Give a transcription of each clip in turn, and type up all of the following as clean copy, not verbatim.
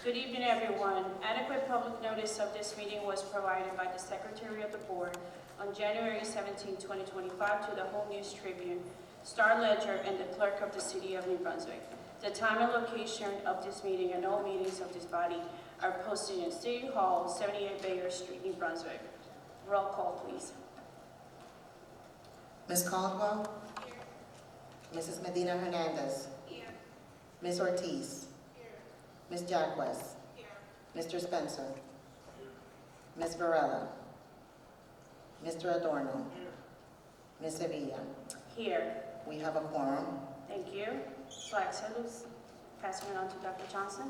Good evening, everyone. Adequate public notice of this meeting was provided by the Secretary of the Board on January 17, 2025 to the Home News Tribune, Star Ledger, and the Clerk of the City of New Brunswick. The time and location of this meeting and all meetings of this body are posted in City Hall, 78 Bayer Street, New Brunswick. Roll call, please. Ms. Caldwell? Here. Mrs. Medina Hernandez? Here. Ms. Ortiz? Here. Ms. Jacquez? Here. Mr. Spencer? Ms. Varela? Mr. Adorno? Ms. Sevilla? Here. We have a quorum. Thank you. Flag salutes. Passing it on to Dr. Johnson.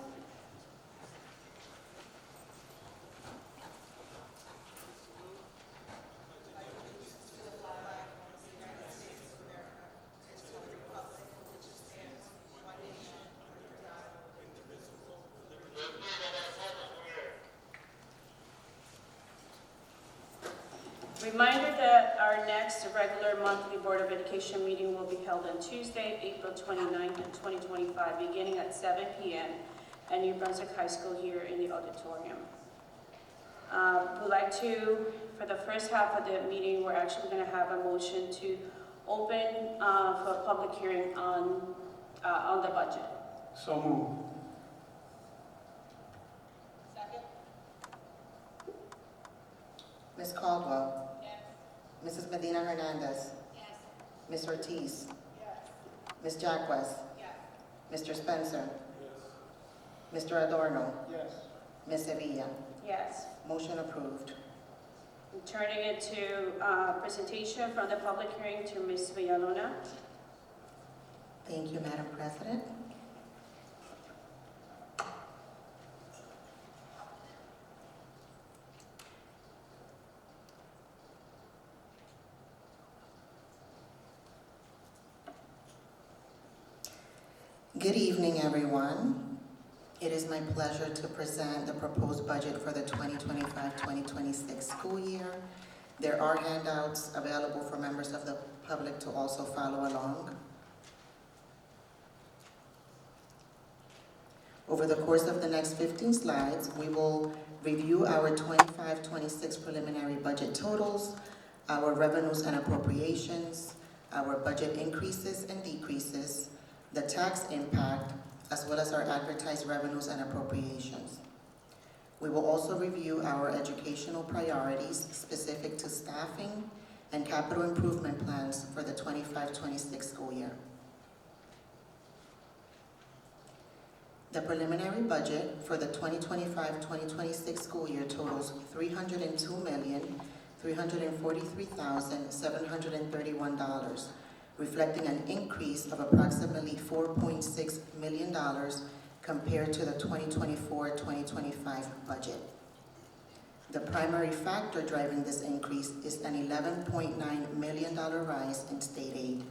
Reminder that our next regular monthly Board of Education meeting will be held on Tuesday, April 29th, 2025, beginning at 7 p.m. at New Brunswick High School here in the auditorium. We'd like to, for the first half of the meeting, we're actually going to have a motion to open for a public hearing on the budget. So moved. Second? Ms. Caldwell? Yes. Mrs. Medina Hernandez? Yes. Ms. Ortiz? Yes. Ms. Jacquez? Yes. Mr. Spencer? Yes. Mr. Adorno? Yes. Ms. Sevilla? Yes. Motion approved. I'm turning it to presentation from the public hearing to Ms. Villalona. Thank you, Madam President. Good evening, everyone. It is my pleasure to present the proposed budget for the 2025-2026 school year. There are handouts available for members of the public to also follow along. Over the course of the next 15 slides, we will review our 25-26 preliminary budget totals, our revenues and appropriations, our budget increases and decreases, the tax impact, as well as our advertised revenues and appropriations. We will also review our educational priorities specific to staffing and capital improvement plans for the 25-26 school year. The preliminary budget for the 2025-2026 school year totals $302,343,731, reflecting an increase of approximately $4.6 million compared to the 2024-2025 budget. The primary factor driving this increase is an $11.9 million rise in state aid.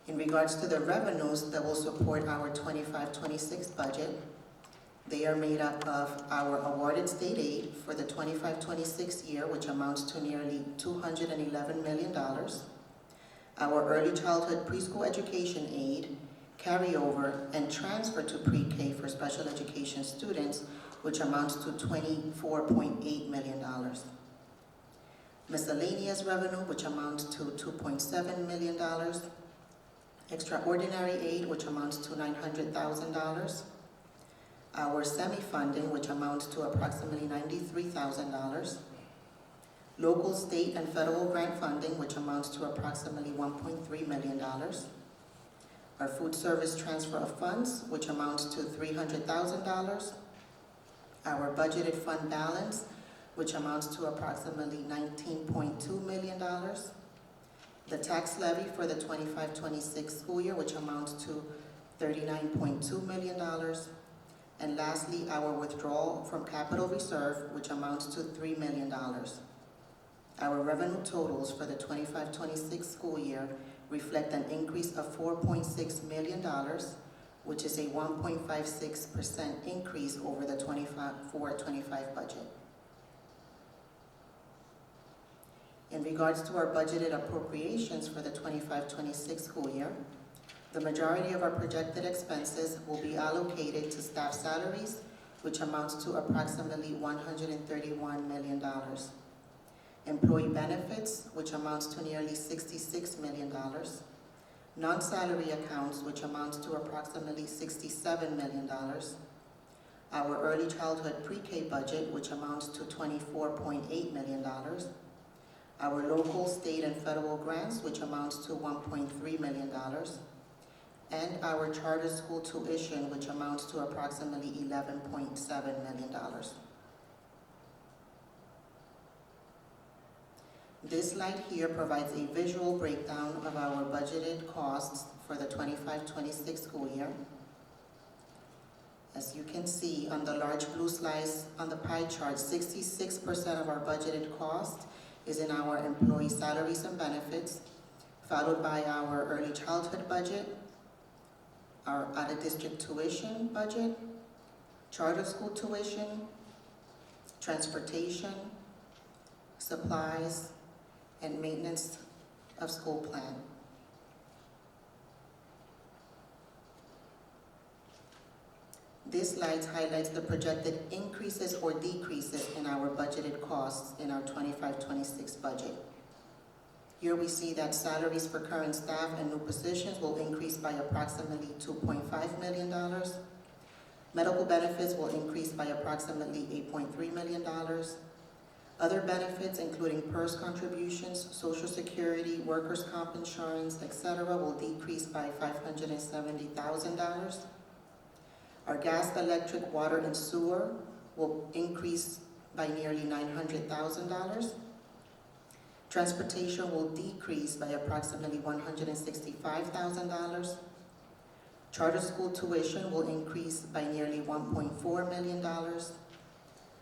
In regards to the revenues that will support our 25-26 budget, they are made up of our awarded state aid for the 25-26 year, which amounts to nearly $211 million, our early childhood preschool education aid, carryover, and transfer to pre-K for special education students, which amounts to $24.8 million. Miscellaneous revenue, which amounts to $2.7 million, extraordinary aid, which amounts to $900,000, our semi-funding, which amounts to approximately $93,000, local, state, and federal grant funding, which amounts to approximately $1.3 million, our food service transfer of funds, which amounts to $300,000, our budgeted fund balance, which amounts to approximately $19.2 million, the tax levy for the 25-26 school year, which amounts to $39.2 million, and lastly, our withdrawal from capital reserve, which amounts to $3 million. Our revenue totals for the 25-26 school year reflect an increase of $4.6 million, which is a 1.56% increase over the 24-25 budget. In regards to our budgeted appropriations for the 25-26 school year, The majority of our projected expenses will be allocated to staff salaries, which amounts to approximately $131 million. Employee benefits, which amounts to nearly $66 million. Non-salary accounts, which amounts to approximately $67 million. Our early childhood pre-K budget, which amounts to $24.8 million. Our local, state, and federal grants, which amounts to $1.3 million. And our charter school tuition, which amounts to approximately $11.7 million. This slide here provides a visual breakdown of our budgeted costs for the 25-26 school year. As you can see on the large blue slice on the pie chart, 66% of our budgeted cost is in our employee salaries and benefits, followed by our early childhood budget, our out-of-district tuition budget, charter school tuition, transportation, supplies, and maintenance of school plan. This slide highlights the projected increases or decreases in our budgeted costs in our 25-26 budget. Here we see that salaries for current staff and new positions will increase by approximately $2.5 million. Medical benefits will increase by approximately $8.3 million. Other benefits, including PERS contributions, Social Security, workers' comp insurance, etc., will decrease by $570,000. Our gas, electric, water, and sewer will increase by nearly $900,000. Transportation will decrease by approximately $165,000. Charter school tuition will increase by nearly $1.4 million.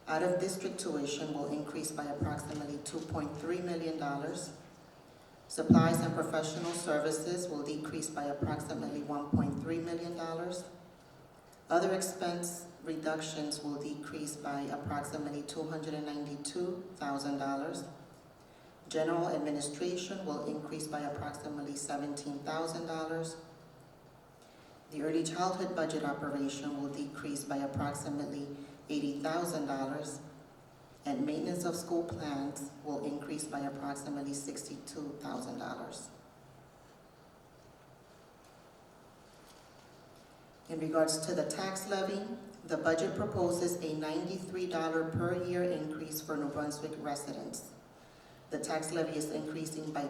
Out-of-district tuition will increase by approximately $2.3 million. Supplies and professional services will decrease by approximately $1.3 million. Other expense reductions will decrease by approximately $292,000. General administration will increase by approximately $17,000. The early childhood budget operation will decrease by approximately $80,000, and maintenance of school plans will increase by approximately $62,000. In regards to the tax levy, the budget proposes a $93 per year increase for New Brunswick residents. The tax levy is increasing by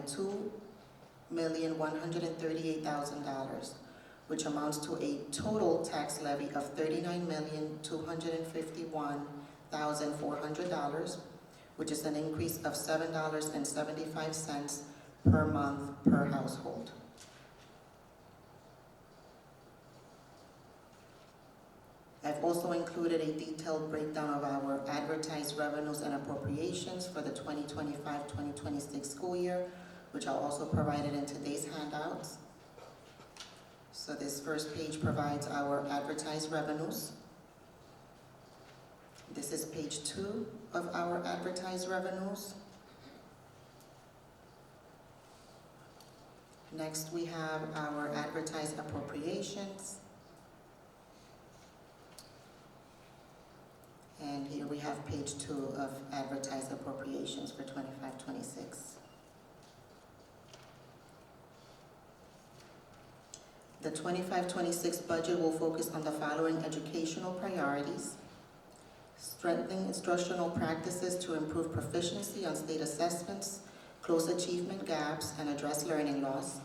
$2,138,000, which amounts to a total tax levy of $39,251,400, which is an increase of $7.75 per month per household. I've also included a detailed breakdown of our advertised revenues and appropriations for the 2025-2026 school year, which I'll also provide it in today's handouts. So this first page provides our advertised revenues. This is page 2 of our advertised revenues. Next, we have our advertised appropriations. And here we have page 2 of advertised appropriations for 25-26. The 25-26 budget will focus on the following educational priorities: strengthening instructional practices to improve proficiency on state assessments, close achievement gaps, and address learning loss;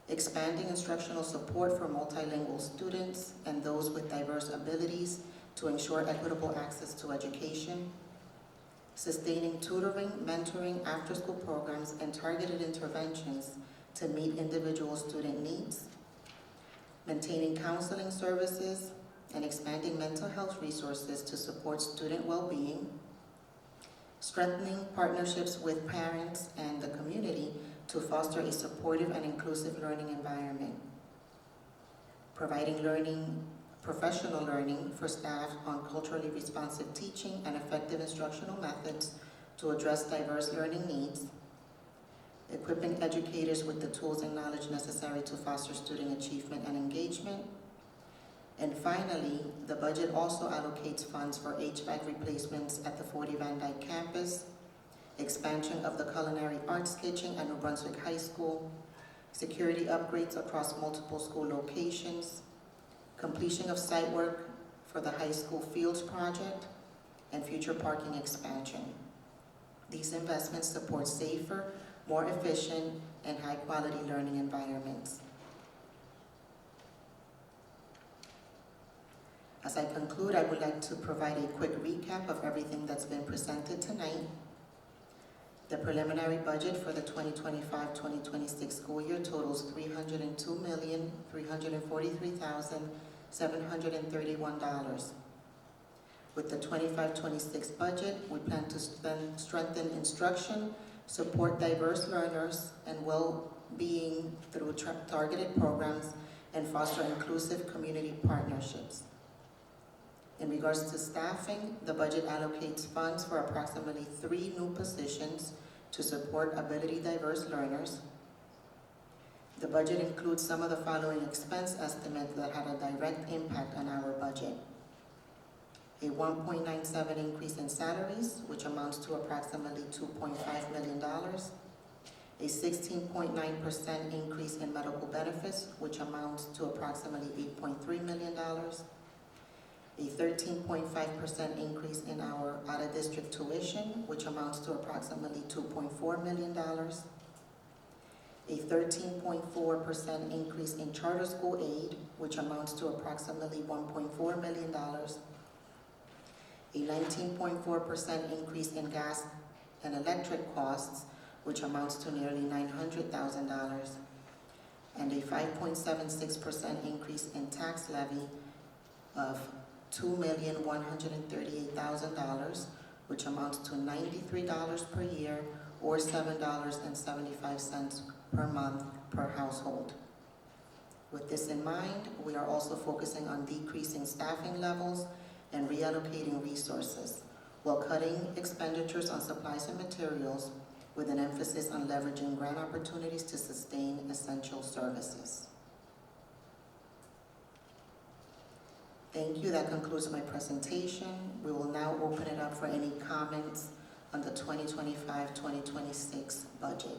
expanding instructional support for multilingual students and those with diverse abilities to ensure equitable access to education; sustaining tutoring, mentoring, after-school programs, and targeted interventions to meet individual student needs; maintaining counseling services and expanding mental health resources to support student well-being; strengthening partnerships with parents and the community to foster a supportive and inclusive learning environment; providing professional learning for staff on culturally responsive teaching and effective instructional methods to address diverse learning needs; equipping educators with the tools and knowledge necessary to foster student achievement and engagement. And finally, the budget also allocates funds for HVAC replacements at the 40 Van Dyke campus, expansion of the culinary arts kitchen at New Brunswick High School, security upgrades across multiple school locations, completion of site work for the high school fields project, and future parking expansion. These investments support safer, more efficient, and high-quality learning environments. As I conclude, I would like to provide a quick recap of everything that's been presented tonight. The preliminary budget for the 2025-2026 school year totals $302,343,731. With the 25-26 budget, we plan to strengthen instruction, support diverse learners and well-being through targeted programs, and foster inclusive community partnerships. In regards to staffing, the budget allocates funds for approximately 3 new positions to support ability diverse learners. The budget includes some of the following expense estimates that had a direct impact on our budget. A 1.97 increase in salaries, which amounts to approximately $2.5 million. A 16.9% increase in medical benefits, which amounts to approximately $8.3 million. A 13.5% increase in our out-of-district tuition, which amounts to approximately $2.4 million. A 13.4% increase in charter school aid, which amounts to approximately $1.4 million. A 19.4% increase in gas and electric costs, which amounts to nearly $900,000. And a 5.76% increase in tax levy of $2,138,000, which amounts to $93 per year or $7.75 per month per household. With this in mind, we are also focusing on decreasing staffing levels and reallocating resources while cutting expenditures on supplies and materials with an emphasis on leveraging grant opportunities to sustain essential services. Thank you. That concludes my presentation. We will now open it up for any comments on the 2025-2026 budget.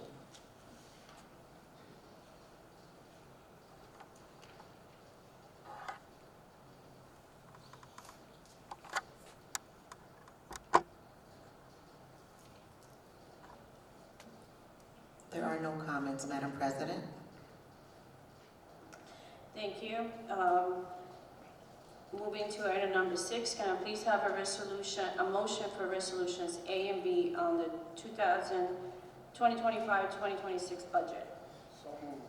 There are no comments, Madam President. Thank you. Moving to item number 6, can I please have a motion for resolutions A and B on the 2025-2026 budget? So moved.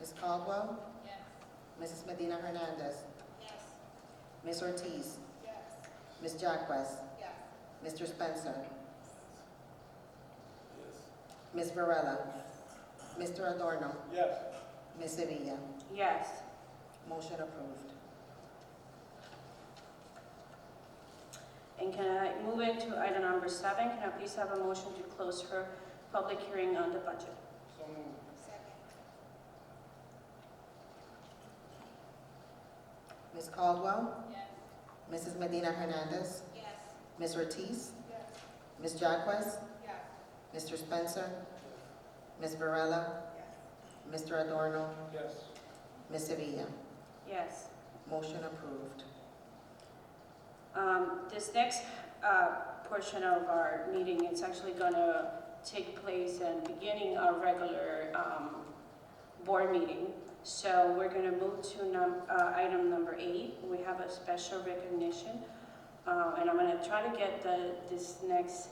Ms. Caldwell? Yes. Mrs. Medina Hernandez? Yes. Ms. Ortiz? Yes. Ms. Jacquez? Yes. Mr. Spencer? Yes. Ms. Varela? Mr. Adorno? Yes. Ms. Sevilla? Yes. Motion approved. And can I move into item number 7? Can I please have a motion to close for public hearing on the budget? So moved. Second. Ms. Caldwell? Yes. Mrs. Medina Hernandez? Yes. Ms. Ortiz? Yes. Ms. Jacquez? Yes. Mr. Spencer? Ms. Varela? Mr. Adorno? Yes. Ms. Sevilla? Yes. Motion approved. This next portion of our meeting is actually going to take place in beginning our regular board meeting. So we're going to move to item number 8. We have a special recognition. And I'm going to try to get this next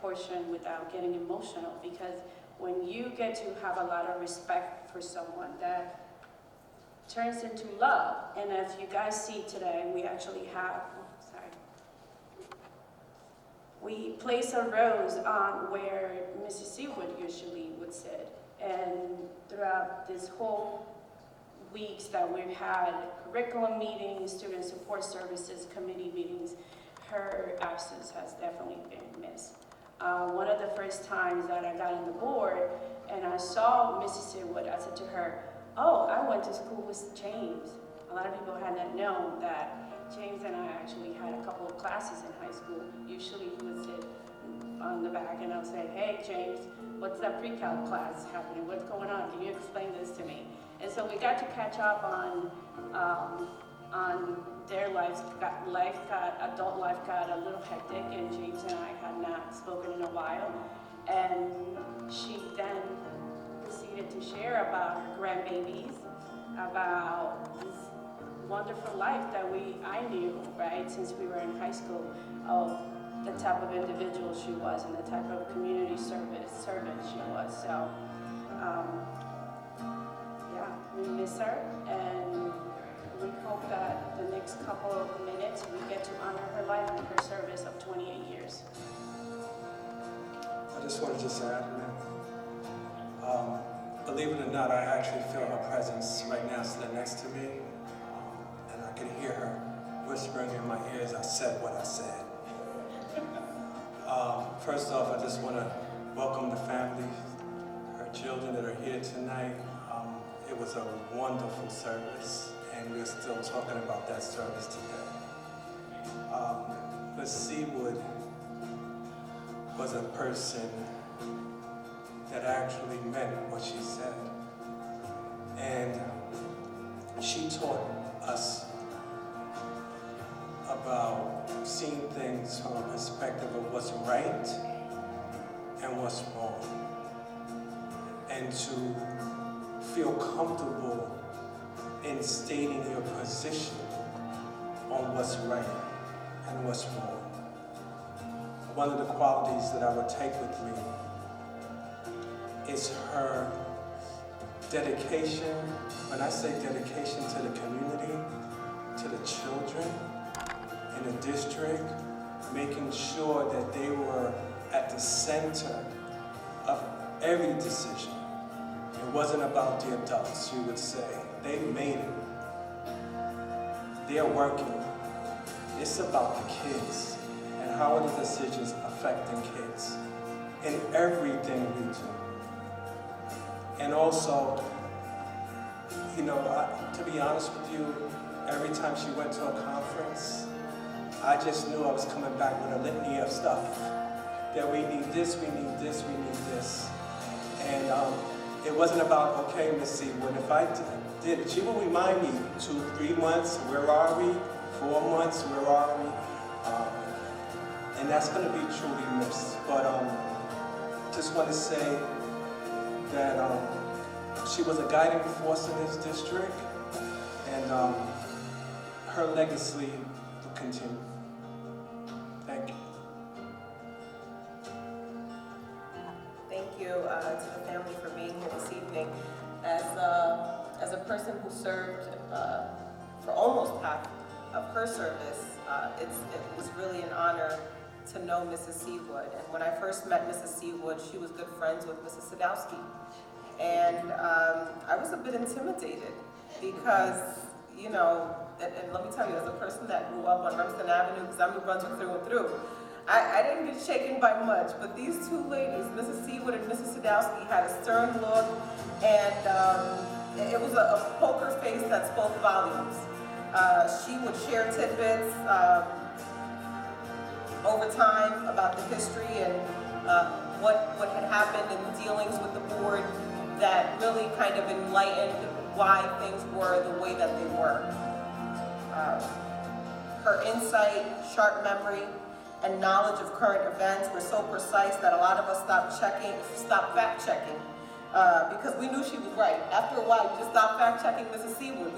portion without getting emotional, because when you get to have a lot of respect for someone, that turns into love. And as you guys see today, we actually have, we place a rose on where Mrs. Seawood usually would sit. And throughout this whole weeks that we've had curriculum meetings, student support services, committee meetings, her absence has definitely been missed. one of the first times that I got on the board and I saw Mrs. Seawood, I said to her, "Oh, I went to school with James." A lot of people had not known that James and I actually had a couple of classes in high school. Usually he would sit on the back and I'll say, "Hey James, what's that pre-calc class happening? What's going on? Can you explain this to me?" And so we got to catch up on their lives. Adult life got a little hectic, and James and I had not spoken in a while. And she then proceeded to share about her grandbabies, about this wonderful life that I knew, right, since we were in high school, of the type of individual she was and the type of community servant she was. So, yeah, we miss her, and we hope that the next couple of minutes we get to honor her life and her service of 28 years. I just want to add, believe it or not, I actually feel her presence right now sitting next to me, and I can hear her whispering in my ears, "I said what I said." First off, I just want to welcome the family, her children that are here tonight. It was a wonderful service, and we're still talking about that service today. Ms. Seawood was a person that actually meant what she said. And she taught us about seeing things from a perspective of what's right and what's wrong. And to feel comfortable in stating your position on what's right and what's wrong. One of the qualities that I would take with me is her dedication. When I say dedication to the community, to the children in the district, making sure that they were at the center of every decision. It wasn't about the adults, you would say. They made it. They're working. It's about the kids and how are the decisions affecting kids in everything we do. And also, to be honest with you, every time she went to a conference, I just knew I was coming back with a litany of stuff. That we need this, we need this, we need this. And it wasn't about, okay, Miss Seawood, if I did it, she would remind me 2, 3 months, where are we? 4 months, where are we? And that's going to be truly missed. But just want to say that she was a guiding force in this district, and her legacy will continue. Thank you. Thank you to the family for being here this evening. As a person who served for almost half of her service, it was really an honor to know Mrs. Seawood. And when I first met Mrs. Seawood, she was good friends with Mrs. Sadowski. And I was a bit intimidated because, and let me tell you, as a person that grew up on Rumsden Avenue, because I'm New Brunswick through and through, I didn't get shaken by much, but these two ladies, Mrs. Seawood and Mrs. Sadowski, had a stern look, and it was a poker face that spoke volumes. She would share tidbits over time about the history and what had happened in the dealings with the board that really kind of enlightened why things were the way that they were. Her insight, sharp memory, and knowledge of current events were so precise that a lot of us stopped fact-checking, because we knew she was right. After a while, you just stopped fact-checking Mrs. Seawood.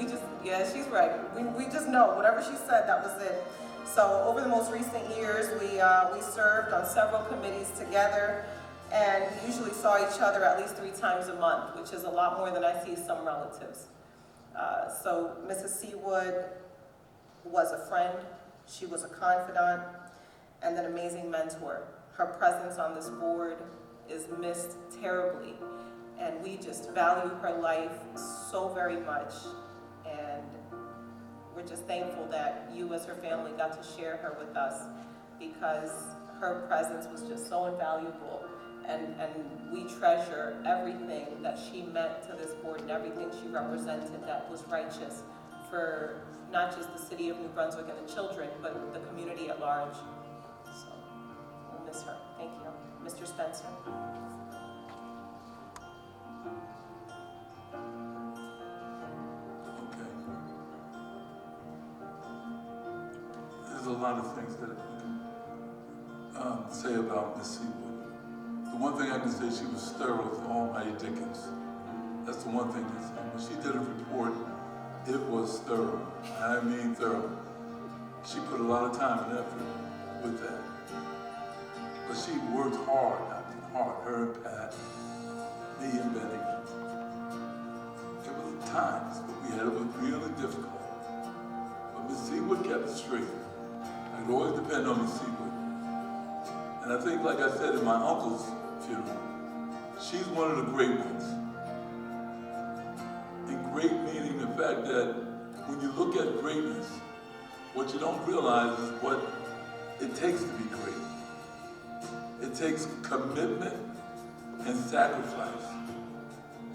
She's right. We just know, whatever she said, that was it. So over the most recent years, we served on several committees together, and usually saw each other at least 3 times a month, which is a lot more than I see some relatives. So Mrs. Seawood was a friend, she was a confidant, and an amazing mentor. Her presence on this board is missed terribly, and we just value her life so very much, and we're just thankful that you as her family got to share her with us, because her presence was just so invaluable. And we treasure everything that she meant to this board and everything she represented that was righteous for not just the city of New Brunswick and the children, but the community at large. So we'll miss her. Thank you. Mr. Spencer. Okay. There's a lot of things that we can say about Miss Seawood. The one thing I can say, she was thorough with all my Dickens. That's the one thing that's when she did a report, it was thorough. I mean thorough. She put a lot of time and effort with that. But she worked hard, her and Pat, me and Betty. It was times, but it was really difficult. But Miss Seawood kept it straight. I could always depend on Miss Seawood. And I think, like I said in my uncle's funeral, she's one of the great ones. And great meaning the fact that when you look at greatness, what you don't realize is what it takes to be great. It takes commitment and sacrifice.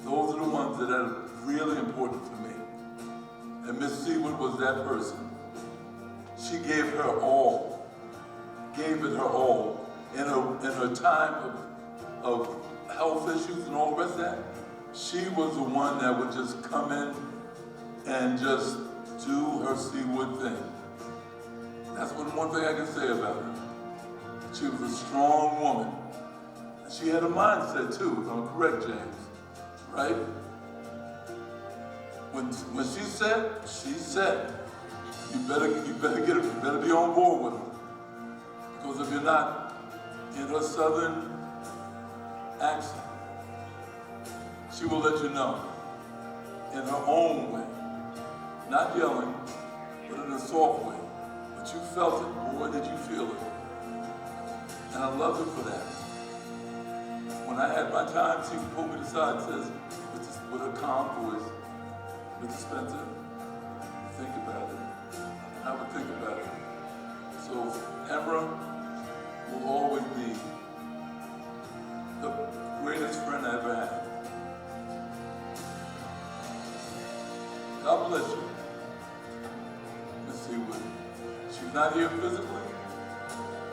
Those are the ones that are really important for me. And Miss Seawood was that person. She gave her all, gave it her all. In her time of health issues and all the rest of that, she was the one that would just come in and just do her Seawood thing. That's one thing I can say about her. She was a strong woman. She had a mindset too, if I'm correct, James, right? When she said, you better be on board with her. Because if you're not, in her southern accent, she will let you know in her own way, not yelling, but in a soft way. But you felt it, boy, did you feel it. And I loved her for that. When I had my time, she would pull me aside and says, with her calm voice, Mr. Spencer, think about it. And I would think about it. So, Emra will always be the greatest friend I ever had. God bless you, Miss Seawood. She's not here physically,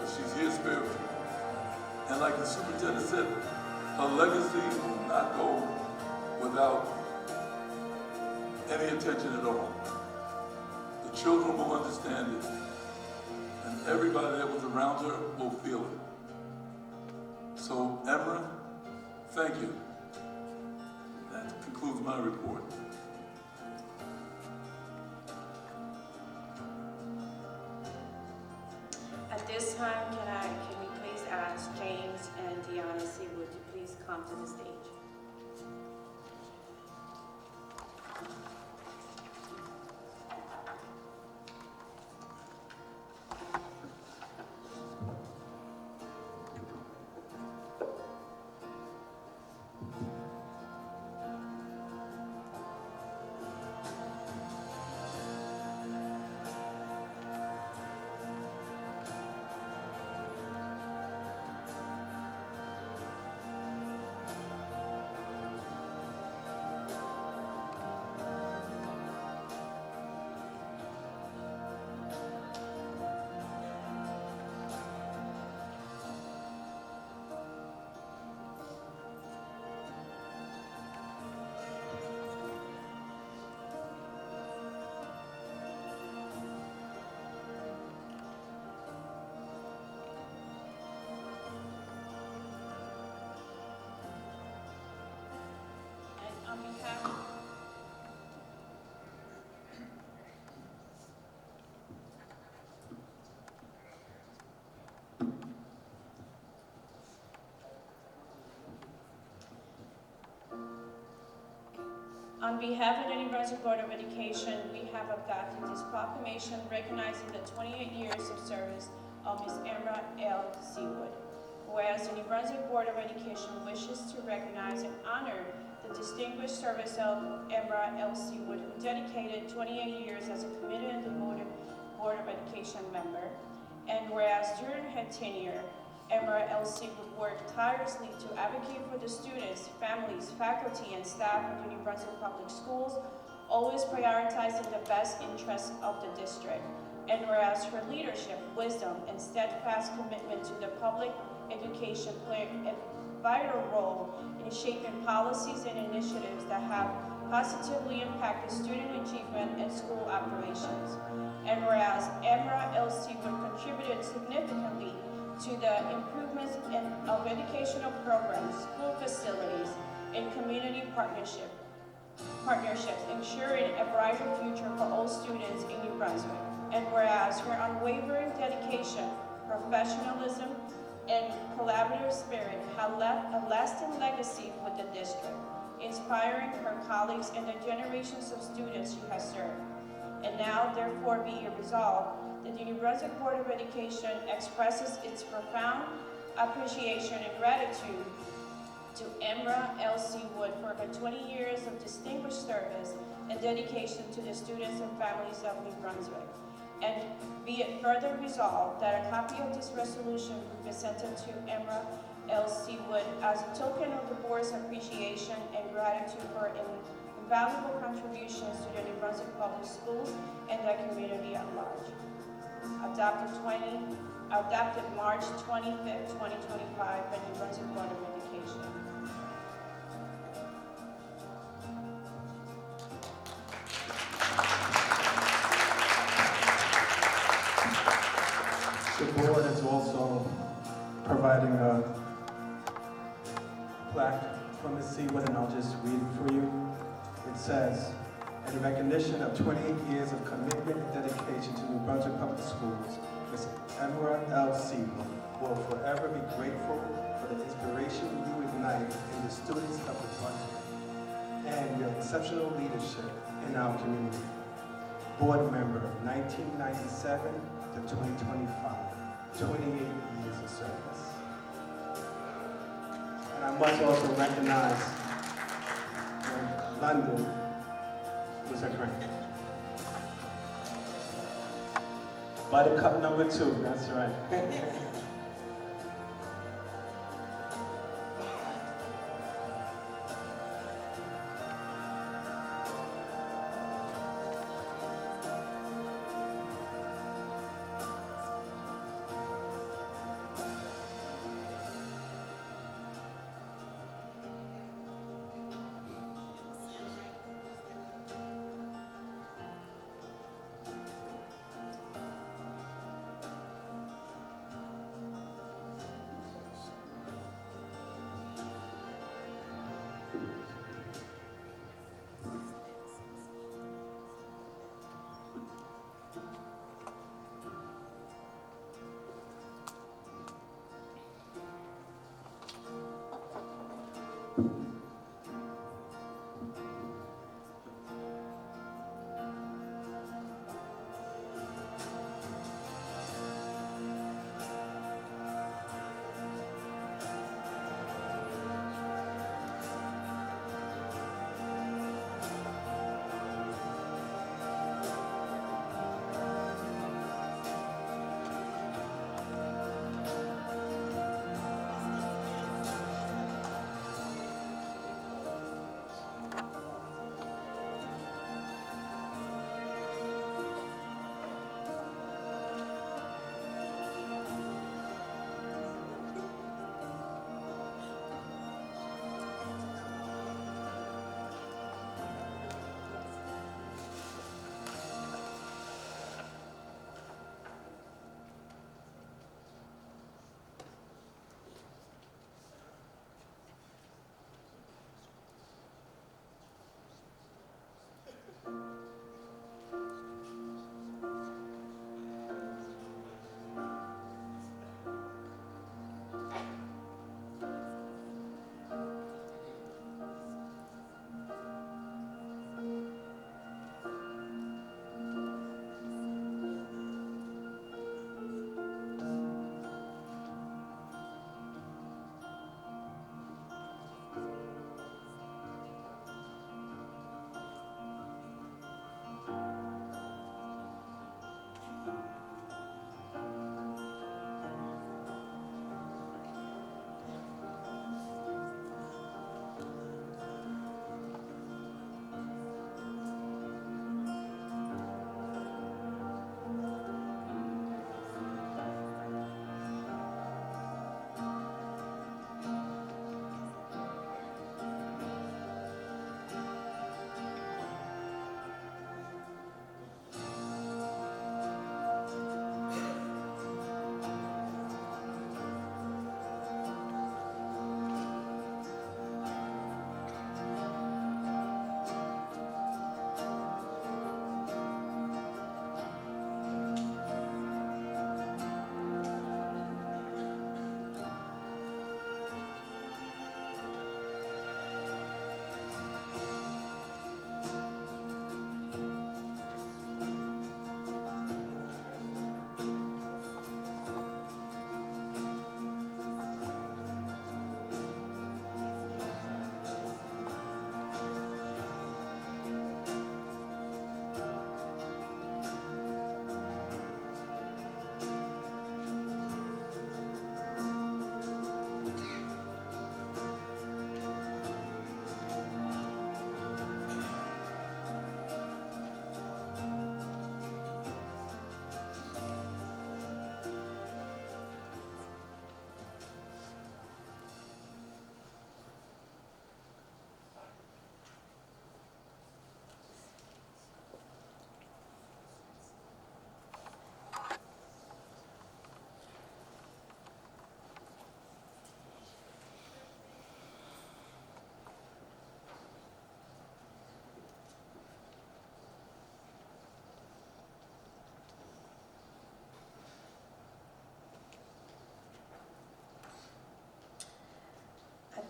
but she's here spiritually. And like the superintendent said, her legacy will not go without any attention at all. The children will understand it. And everybody that was around her will feel it. So, Emra, thank you. That concludes my report. At this time, can we please ask James and Deanna Seawood to please come to the stage? On behalf of the New Brunswick Board of Education, we have adopted this proclamation recognizing the 28 years of service of Ms. Emra L. Seawood. Whereas the New Brunswick Board of Education wishes to recognize and honor the distinguished service of Emra L. Seawood, who dedicated 28 years as a committed and devoted Board of Education member. And whereas during her tenure, MRLC would work tirelessly to advocate for the students, families, faculty, and staff of New Brunswick Public Schools, always prioritizing the best interests of the district. And whereas her leadership, wisdom, and steadfast commitment to the public education played a vital role in shaping policies and initiatives that have positively impacted student achievement and school operations. And whereas MRLC would contributed significantly to the improvements of educational programs, school facilities, and community partnerships, ensuring a brighter future for all students in New Brunswick. And whereas her unwavering dedication, professionalism, and collaborative spirit have left a lasting legacy with the district, inspiring her colleagues and the generations of students she has served. And now, therefore, be it resolved that the New Brunswick Board of Education expresses its profound appreciation and gratitude to Emra L.C. Wood for her 20 years of distinguished service and dedication to the students and families of New Brunswick. And be it further resolved that a copy of this resolution be presented to Emra L.C. Wood as a token of the board's appreciation and gratitude for invaluable contributions to the New Brunswick Public Schools and the community at large. Adopted March 25th, 2025 by New Brunswick Board of Education. The board is also providing a plaque from Ms. Seawood, and I'll just read it for you. It says, in recognition of 28 years of commitment and dedication to New Brunswick Public Schools, Ms. Emra L. Seawood will forever be grateful for the inspiration you ignite in the students of the Brunswick and your exceptional leadership in our community. Board member, 1997 to 2025. 28 years of service. And I must also recognize London was her grant. Buttercup number 2, that's right.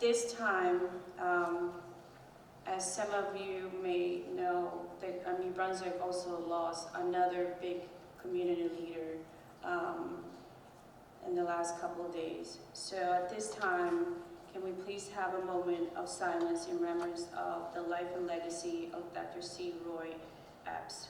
this time, as some of you may know, that New Brunswick also lost another big community leader in the last couple of days. So at this time, can we please have a moment of silence in remembrance of the life and legacy of Dr. C. Roy Epps.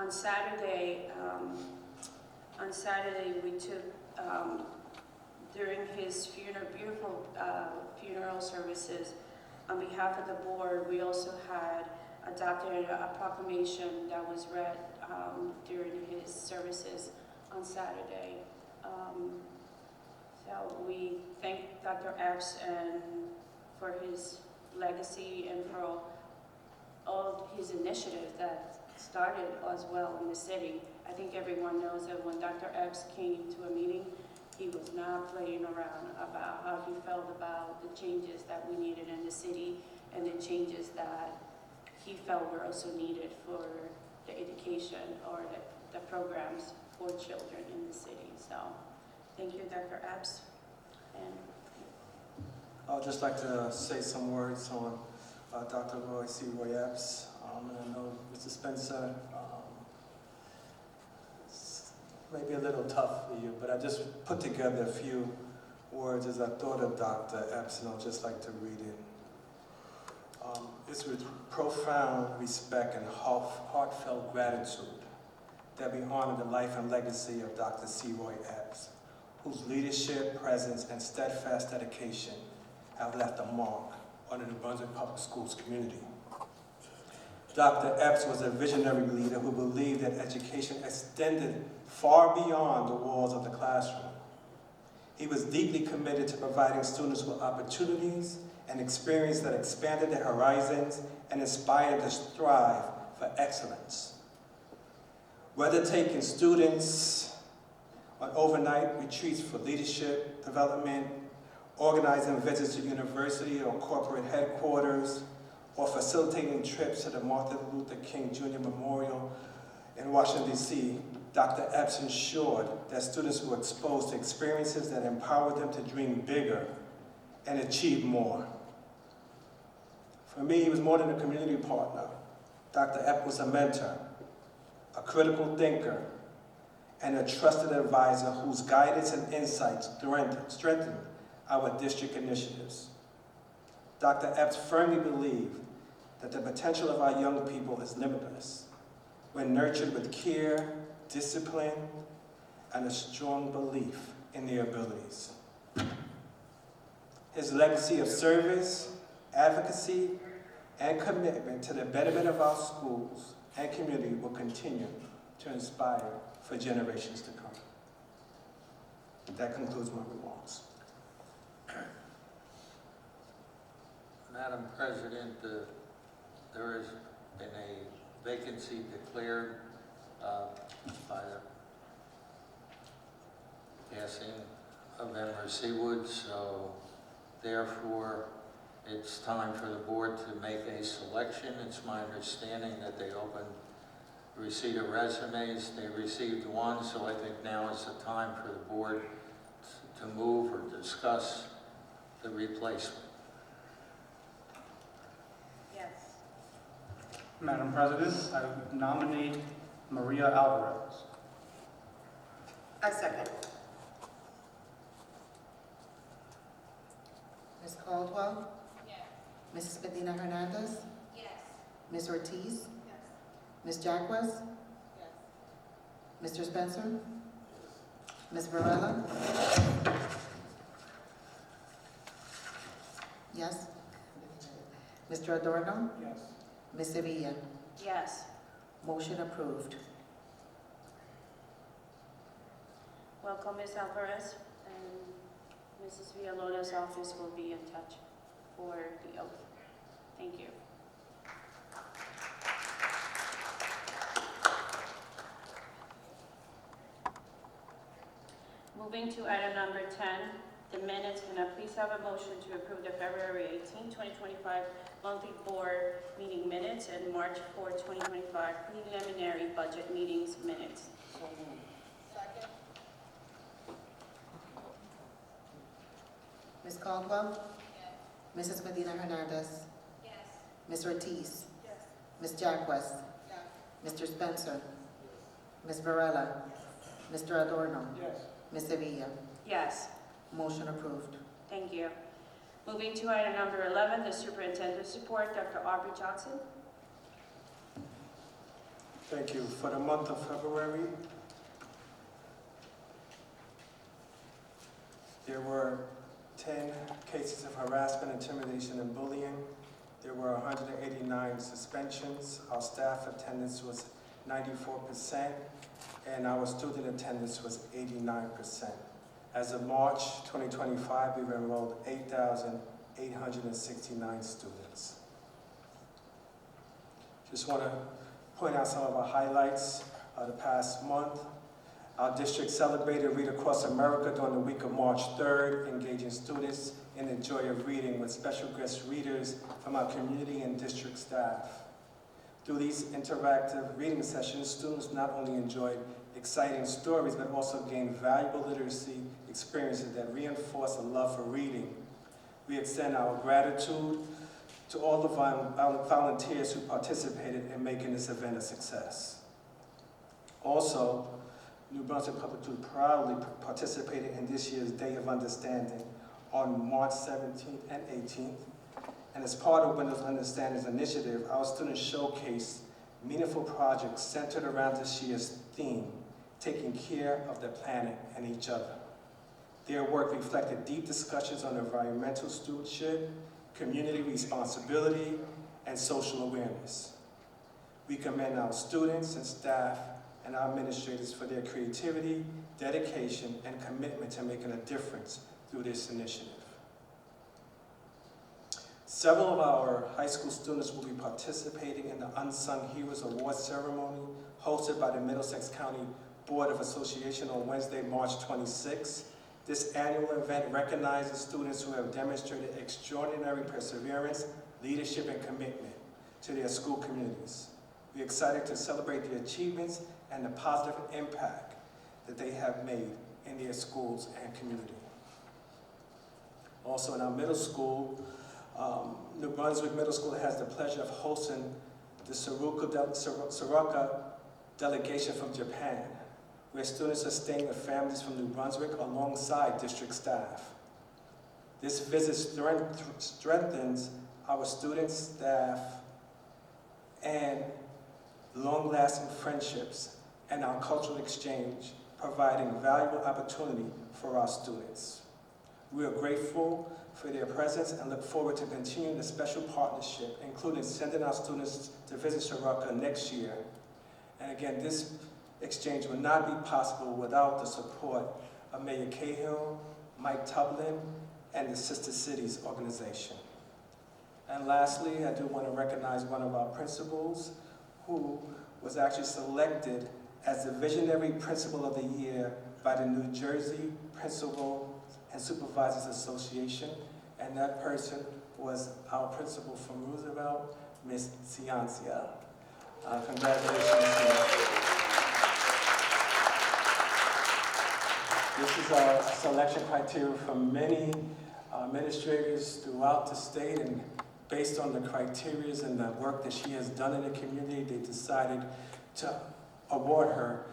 On Saturday, we took, during his beautiful funeral services, on behalf of the board, we also had adopted a proclamation that was read during his services on Saturday. So we thank Dr. Epps and for his legacy and for all his initiatives that started as well in the city. I think everyone knows that when Dr. Epps came to a meeting, he was not playing around about how he felt about the changes that we needed in the city and the changes that he felt were also needed for the education or the programs for children in the city. So thank you, Dr. Epps. And I would just like to say some words on Dr. Roy C. Roy Epps. And I know Mr. Spencer, it's maybe a little tough for you, but I just put together a few words as I thought of Dr. Epps, and I'd just like to read it. It's with profound respect and heartfelt gratitude that we honor the life and legacy of Dr. C. Roy Epps, whose leadership, presence, and steadfast dedication have left a mark on the New Brunswick Public Schools community. Dr. Epps was a visionary leader who believed that education extended far beyond the walls of the classroom. He was deeply committed to providing students with opportunities and experience that expanded their horizons and inspired them to strive for excellence. Whether taking students on overnight retreats for leadership development, organizing visits to university or corporate headquarters, or facilitating trips to the Martin Luther King Jr. Memorial in Washington, D.C., Dr. Epps ensured that students were exposed to experiences that empowered them to dream bigger and achieve more. For me, he was more than a community partner. Dr. Epps was a mentor, a critical thinker, and a trusted advisor whose guidance and insights strengthened our district initiatives. Dr. Epps firmly believed that the potential of our young people is limitless when nurtured with care, discipline, and a strong belief in their abilities. His legacy of service, advocacy, and commitment to the betterment of our schools and community will continue to inspire for generations to come. That concludes my remarks. Madam President, there has been a vacancy declared by the passing of Emmer Seawood, so therefore it's time for the board to make a selection. It's my understanding that they opened receipt of resumes. They received one, so I think now is the time for the board to move or discuss the replacement. Madam President, I nominate Maria Alvarez. I second. Ms. Caldwell? Yes. Mrs. Medina Hernandez? Yes. Ms. Ortiz? Yes. Ms. Jacquez? Yes. Mr. Spencer? Ms. Varela? Yes. Mr. Adorno? Yes. Ms. Sevilla? Yes. Motion approved. Welcome, Ms. Alvarez, and Mrs. Villalona's office will be in touch. for the oath. Thank you. Moving to item number 10, the minutes. Can I please have a motion to approve the February 18, 2025 monthly board meeting minutes and March 4, 2025 preliminary budget meetings minutes? Second. Ms. Caldwell? Yes. Mrs. Medina Hernandez? Yes. Ms. Ortiz? Yes. Ms. Jacquez? Yes. Mr. Spencer? Ms. Varela? Mr. Adorno? Yes. Ms. Sevilla? Yes. Motion approved. Thank you. Moving to item number 11, the superintendent's report. Dr. Aubrey Johnson. Thank you. For the month of February, there were 10 cases of harassment, intimidation, and bullying. There were 189 suspensions. Our staff attendance was 94%, and our student attendance was 89%. As of March 2025, we've enrolled 8,869 students. Just want to point out some of our highlights of the past month. Our district celebrated Read Across America during the week of March 3rd, engaging students in the joy of reading with special guest readers from our community and district staff. Through these interactive reading sessions, students not only enjoyed exciting stories, but also gained valuable literacy experiences that reinforce a love for reading. We extend our gratitude to all the volunteers who participated in making this event a success. Also, New Brunswick Public Schools proudly participated in this year's Day of Understanding on March 17th and 18th. And as part of Windows Understanding's initiative, our students showcased meaningful projects centered around this year's theme, taking care of the planet and each other. Their work reflected deep discussions on environmental stewardship, community responsibility, and social awareness. We commend our students and staff and our administrators for their creativity, dedication, and commitment to making a difference through this initiative. Several of our high school students will be participating in the Unsung Heroes Award ceremony hosted by the Middlesex County Board of Association on Wednesday, March 26. This annual event recognizes students who have demonstrated extraordinary perseverance, leadership, and commitment to their school communities. We're excited to celebrate their achievements and the positive impact that they have made in their schools and community. Also in our middle school, New Brunswick Middle School has the pleasure of hosting the Soroka delegation from Japan, where students are staying with families from New Brunswick alongside district staff. This visit strengthens our students, staff, and long-lasting friendships and our cultural exchange, providing valuable opportunity for our students. We are grateful for their presence and look forward to continuing the special partnership, including sending our students to visit Soroka next year. And again, this exchange would not be possible without the support of Mayor Cahill, Mike Tublin, and the Sister Cities organization. And lastly, I do want to recognize one of our principals who was actually selected as the Visionary Principal of the Year by the New Jersey Principal and Supervisors Association, and that person was our principal from Roosevelt, Miss Ciancia. Congratulations. This is our selection criteria from many administrators throughout the state, and based on the criteria and the work that she has done in the community, they decided to award her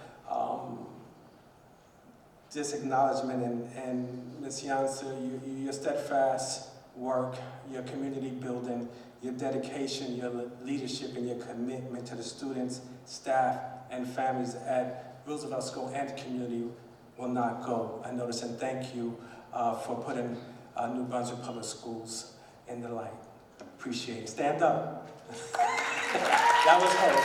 this acknowledgement. And Ms. Jansa, your steadfast work, your community building, your dedication, your leadership, and your commitment to the students, staff, and families at Roosevelt School and the community will not go unnoticed. And thank you for putting New Brunswick Public Schools in the light. Appreciate it. Stand up. That was her.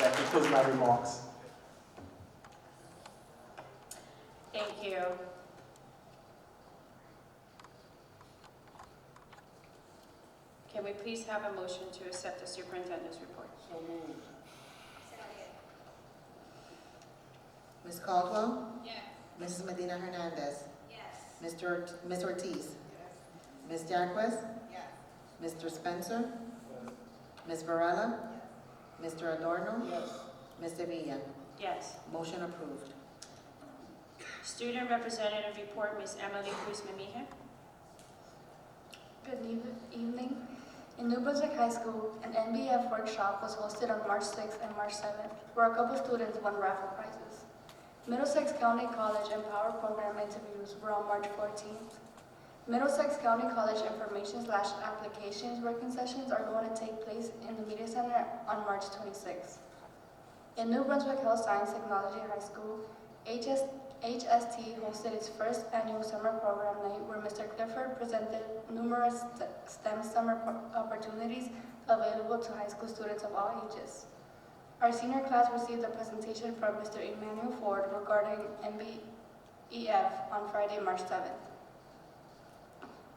That concludes my remarks. Thank you. Can we please have a motion to accept the superintendent's report? So moved. Ms. Caldwell? Yes. Mrs. Medina Hernandez? Yes. Ms. Ortiz? Ms. Jacquez? Yes. Mr. Spencer? Ms. Varela? Mr. Adorno? Yes. Ms. Sevilla? Yes. Motion approved. Student representative report, Ms. Emily Cruz Mejia. Good evening. In New Brunswick High School, an NBF workshop was hosted on March 6th and March 7th, where a couple students won raffle prizes. Middlesex County College Empower Program interviews were on March 14th. Middlesex County College information/applications working sessions are going to take place in the Media Center on March 26th. In New Brunswick Health Science Technology High School, HST hosted its first annual summer program night where Mr. Clifford presented numerous STEM summer opportunities available to high school students of all ages. Our senior class received a presentation from Mr. Emmanuel Ford regarding MBEF on Friday, March 7th.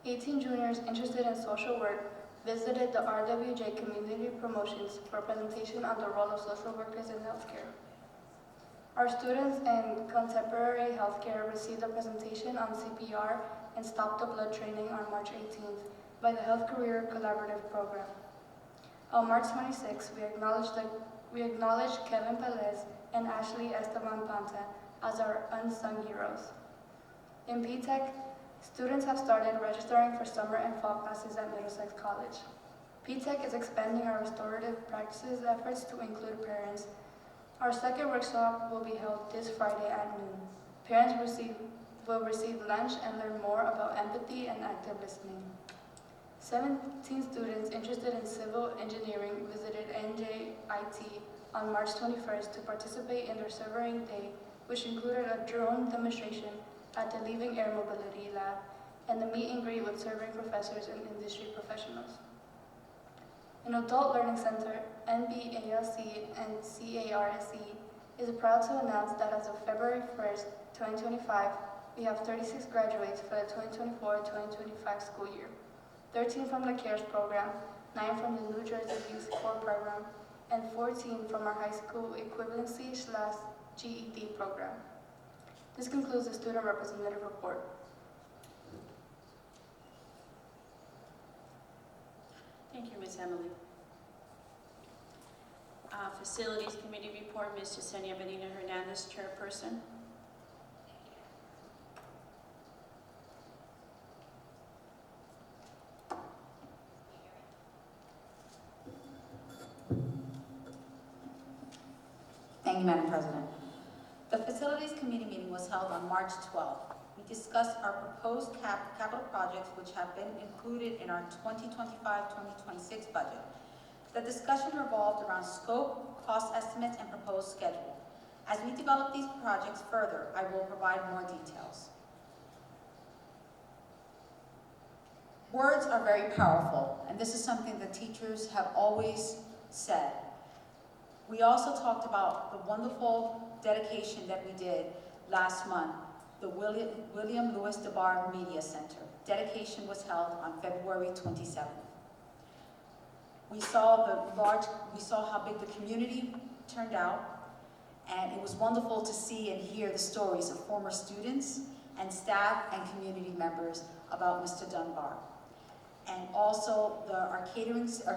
18 juniors interested in social work visited the RWJ Community Promotions for a presentation on the role of social workers in healthcare. Our students in contemporary healthcare received a presentation on CPR and Stop the Blood training on March 18th by the Health Career Collaborative Program. On March 26th, we acknowledged Kevin Pelez and Ashley Esteban Panta as our unsung heroes. In PTech, students have started registering for summer and fall classes at Middlesex College. PTech is expanding our restorative practices efforts to include parents. Our second workshop will be held this Friday at noon. Parents will receive lunch and learn more about empathy and active listening. 17 students interested in civil engineering visited NJIT on March 21st to participate in their Surveying Day, which included a drone demonstration at the Leaving Air Mobility Lab and a meet and greet with surveying professors and industry professionals. An Adult Learning Center, NBALC and CARSE, is proud to announce that as of February 1st, 2025, we have 36 graduates for the 2024-2025 school year, 13 from the CARES program, 9 from the New Jersey Youth Corps program, and 14 from our high school equivalency/GED program. This concludes the student representative report. Thank you, Ms. Emily. Facilities Committee report, Ms. Yesenia Medina Hernandez, chairperson. Thank you, Madam President. The Facilities Committee meeting was held on March 12th. We discussed our proposed capital projects which have been included in our 2025-2026 budget. The discussion revolved around scope, cost estimates, and proposed schedule. As we develop these projects further, I will provide more details. Words are very powerful, and this is something that teachers have always said. We also talked about the wonderful dedication that we did last month, the William Lewis DeBar Media Center. Dedication was held on February 27th. We saw how big the community turned out, and it was wonderful to see and hear the stories of former students and staff and community members about Mr. Dunbar. And also our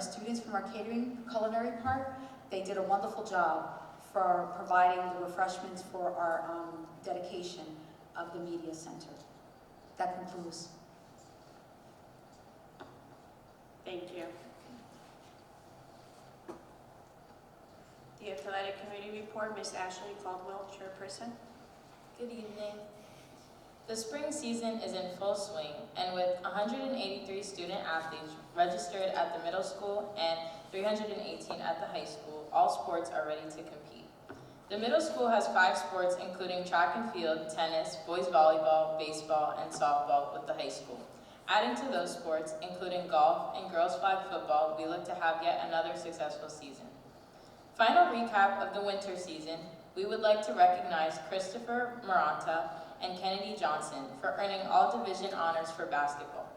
students from our catering culinary part, they did a wonderful job for providing the refreshments for our dedication of the media center. That concludes. Thank you. The Athletic Committee report, Ms. Ashley Caldwell, chairperson. Good evening. The spring season is in full swing, and with 183 student athletes registered at the middle school and 318 at the high school, all sports are ready to compete. The middle school has 5 sports, including track and field, tennis, boys volleyball, baseball, and softball with the high school. Adding to those sports, including golf and girls flag football, we look to have yet another successful season. Final recap of the winter season, we would like to recognize Christopher Maranta and Kennedy Johnson for earning all division honors for basketball.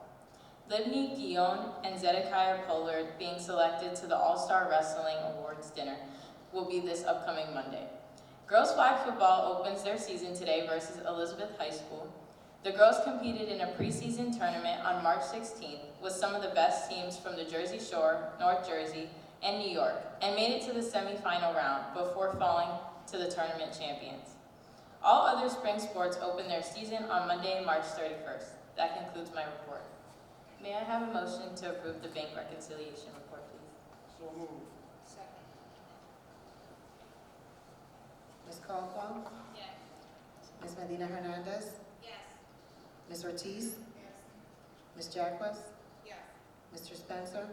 Livni Guillon and Zedekiah Pollard being selected to the All-Star Wrestling Awards dinner will be this upcoming Monday. Girls flag football opens their season today versus Elizabeth High School. The girls competed in a preseason tournament on March 16th with some of the best teams from the Jersey Shore, North Jersey, and New York, and made it to the semifinal round before falling to the tournament champions. All other spring sports open their season on Monday, March 31st. That concludes my report. May I have a motion to approve the bank reconciliation report, please? So moved. Second. Ms. Caldwell? Yes. Ms. Medina Hernandez? Yes. Ms. Ortiz? Yes. Ms. Jacques? Yes. Mr. Spencer?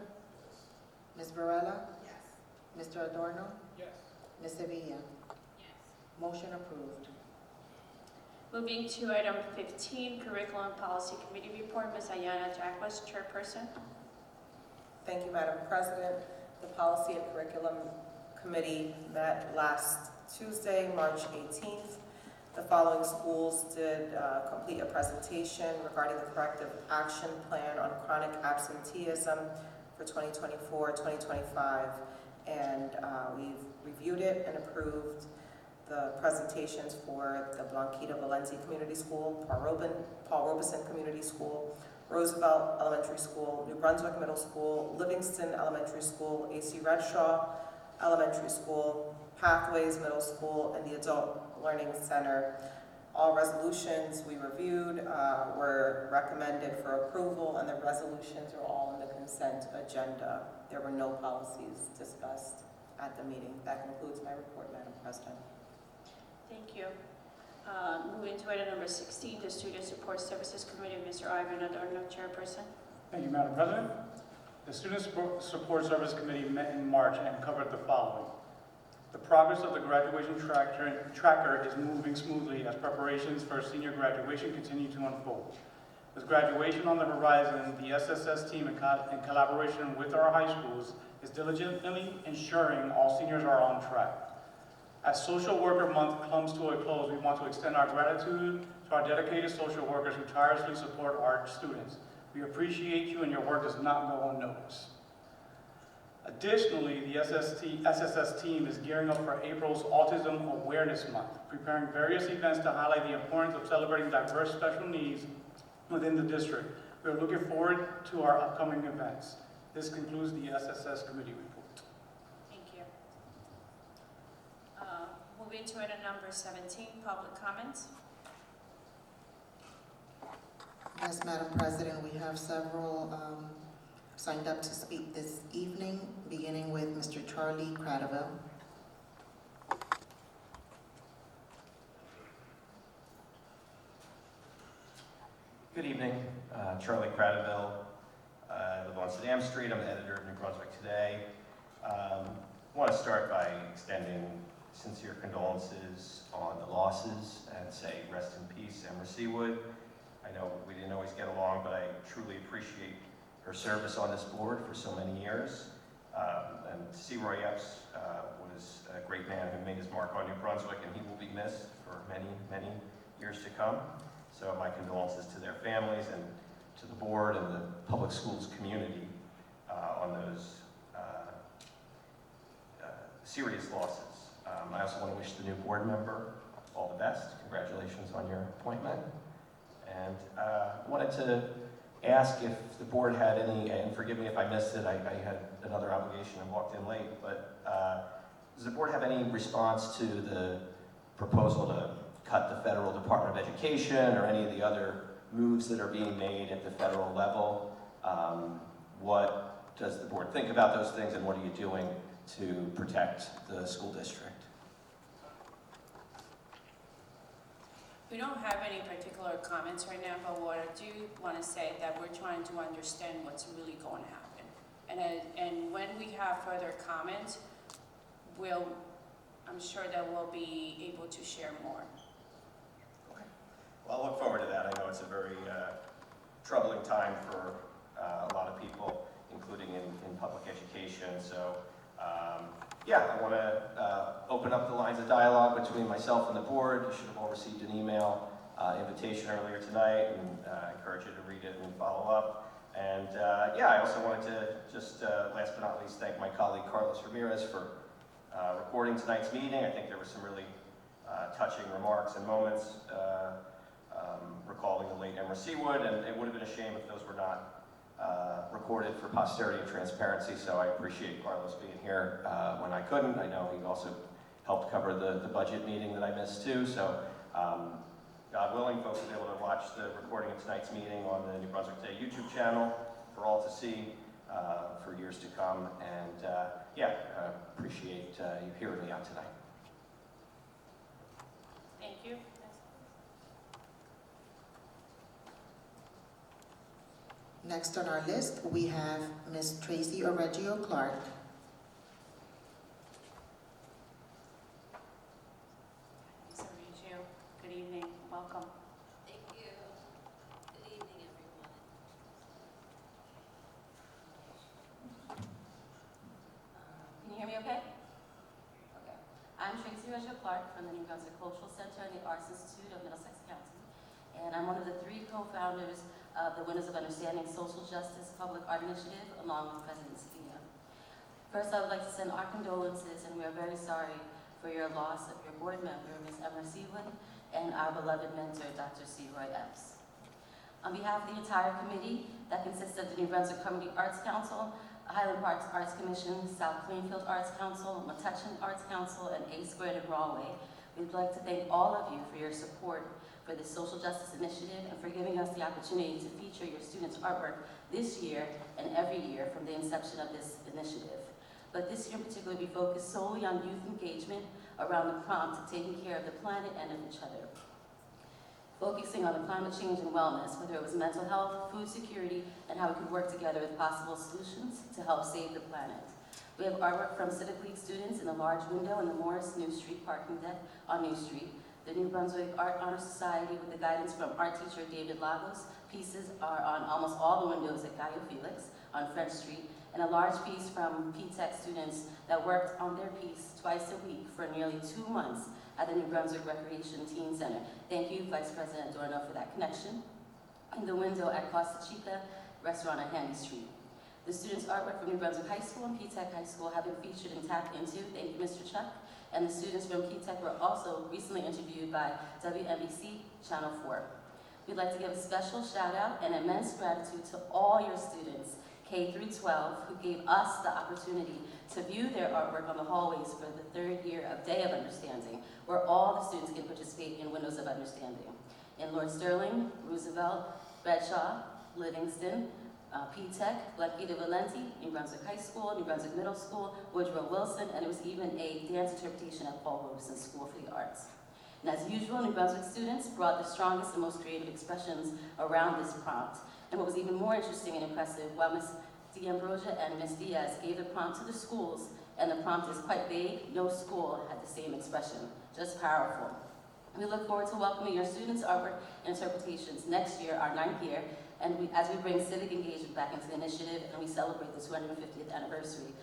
Ms. Varela? Yes. Mr. Adorno? Yes. Ms. Sevilla? Yes. Motion approved. Moving to item 15, Curriculum Policy Committee Report, Ms. Ayana Jacques, Chairperson. Thank you, Madam President. The Policy and Curriculum Committee met last Tuesday, March 18th. The following schools did complete a presentation regarding the corrective action plan on chronic absenteeism for 2024-2025, and we've reviewed it and approved the presentations for the Blanquita Valenti Community School, Paul Robeson Community School, Roosevelt Elementary School, New Brunswick Middle School, Livingston Elementary School, A.C. Redshaw Elementary School, Pathways Middle School, and the Adult Learning Center. All resolutions we reviewed were recommended for approval, and the resolutions are all in the consent agenda. There were no policies discussed at the meeting. That concludes my report, Madam President. Thank you. Moving to item number 16, the Student Support Services Committee, Mr. Ivan Adorno, Chairperson. Thank you, Madam President. The Student Support Service Committee met in March and covered the following. The progress of the graduation tracker is moving smoothly as preparations for senior graduation continue to unfold. With graduation on the horizon, the SSS team, in collaboration with our high schools, is diligently ensuring all seniors are on track. As Social Worker Month comes to a close, we want to extend our gratitude to our dedicated social workers who tirelessly support our students. We appreciate you, and your work does not go unnoticed. Additionally, the SSS team is gearing up for April's Autism Awareness Month, preparing various events to highlight the importance of celebrating diverse special needs within the district. We are looking forward to our upcoming events. This concludes the SSS committee report. Thank you. Moving to item number 17, public comments. Yes, Madam President, we have several signed up to speak this evening, beginning with Mr. Charlie Cradaville. Good evening, Charlie Cradaville. I live on Saddam Street. I'm the editor of New Brunswick Today. I want to start by extending sincere condolences on the losses and say rest in peace, Emma Seawood. I know we didn't always get along, but I truly appreciate her service on this board for so many years. And C. Roy Epps was a great man who made his mark on New Brunswick, and he will be missed for many, many years to come. So my condolences to their families and to the board and the public schools community on those serious losses. I also want to wish the new board member all the best. Congratulations on your appointment. And wanted to ask if the board had any, and forgive me if I missed it, I had another obligation and walked in late, but does the board have any response to the proposal to cut the Federal Department of Education or any of the other moves that are being made at the federal level? What does the board think about those things, and what are you doing to protect the school district? We don't have any particular comments right now, but what I do want to say that we're trying to understand what's really going to happen. And when we have further comments, I'm sure that we'll be able to share more. Okay. Well, I look forward to that. I know it's a very troubling time for a lot of people, including in public education. So, yeah, I want to open up the lines of dialogue between myself and the board. You should have all received an email invitation earlier tonight, and I encourage you to read it and follow up. And yeah, I also wanted to just, last but not least, thank my colleague Carlos Ramirez for recording tonight's meeting. I think there were some really touching remarks and moments recalling the late Emer Seawood, and it would have been a shame if those were not recorded for posterity and transparency, so I appreciate Carlos being here when I couldn't. I know he also helped cover the budget meeting that I missed too, so God willing, folks will be able to watch the recording of tonight's meeting on the New Brunswick Today YouTube channel for all to see for years to come, and yeah, appreciate you hearing me out tonight. Thank you. Next on our list, we have Ms. Tracy Oreggio Clark. Ms. Oreggio, good evening. Welcome. Thank you. Good evening, everyone. Can you hear me okay? Okay. I'm Tracy Reggio Clark from the New Brunswick Cultural Center and the Arts Institute of Middlesex County. And I'm one of the 3 co-founders of the Windows of Understanding Social Justice Public Art Initiative, along with President Savina. First, I would like to send our condolences, and we are very sorry for your loss of your board member, Ms. Emer Seawood, and our beloved mentor, Dr. C. Roy Epps. On behalf of the entire committee that consists of the New Brunswick Community Arts Council, Highland Park Arts Commission, South Plainfield Arts Council, Metuchen Arts Council, and A Squared in Galway, we'd like to thank all of you for your support for this social justice initiative and for giving us the opportunity to feature your students' artwork this year and every year from the inception of this initiative. But this year in particular, we focused solely on youth engagement around the prompt of taking care of the planet and of each other. Focusing on the climate change and wellness, whether it was mental health, food security, and how we could work together with possible solutions to help save the planet. We have artwork from Civic League students in a large window in the Morris New Street parking deck on New Street. The New Brunswick Art Honor Society, with the guidance from art teacher David Lagos, pieces are on almost all the windows at Gallo Felix on French Street, and a large piece from P-Tech students that worked on their piece twice a week for nearly 2 months at the New Brunswick Recreation Teen Center. Thank you, Vice President Dorno, for that connection. In the window at Costa Chica restaurant on Handy Street. The students' artwork from New Brunswick High School and P-Tech High School have been featured and tapped into. Thank you, Mr. Chuck. And the students from P-Tech were also recently interviewed by WNBC Channel 4. We'd like to give a special shout out and immense gratitude to all your students, K through 12, who gave us the opportunity to view their artwork on the hallways for the 3rd year of Day of Understanding, where all the students can participate in Windows of Understanding. In Lord Sterling, Roosevelt, Bradshaw, Livingston, P-Tech, Blanquita Valenti, New Brunswick High School, New Brunswick Middle School, Woodrow Wilson, and it was even a dance interpretation at Paul Robeson School for the Arts. And as usual, New Brunswick students brought the strongest and most creative expressions around this prompt. And what was even more interesting and impressive, while Ms. D'Ambrosia and Ms. Diaz gave the prompt to the schools, and the prompt is quite vague, no school had the same expression. Just powerful. We look forward to welcoming your students' artwork and interpretations next year, our 9th year, and as we bring civic engagement back into the initiative and we celebrate the 250th anniversary,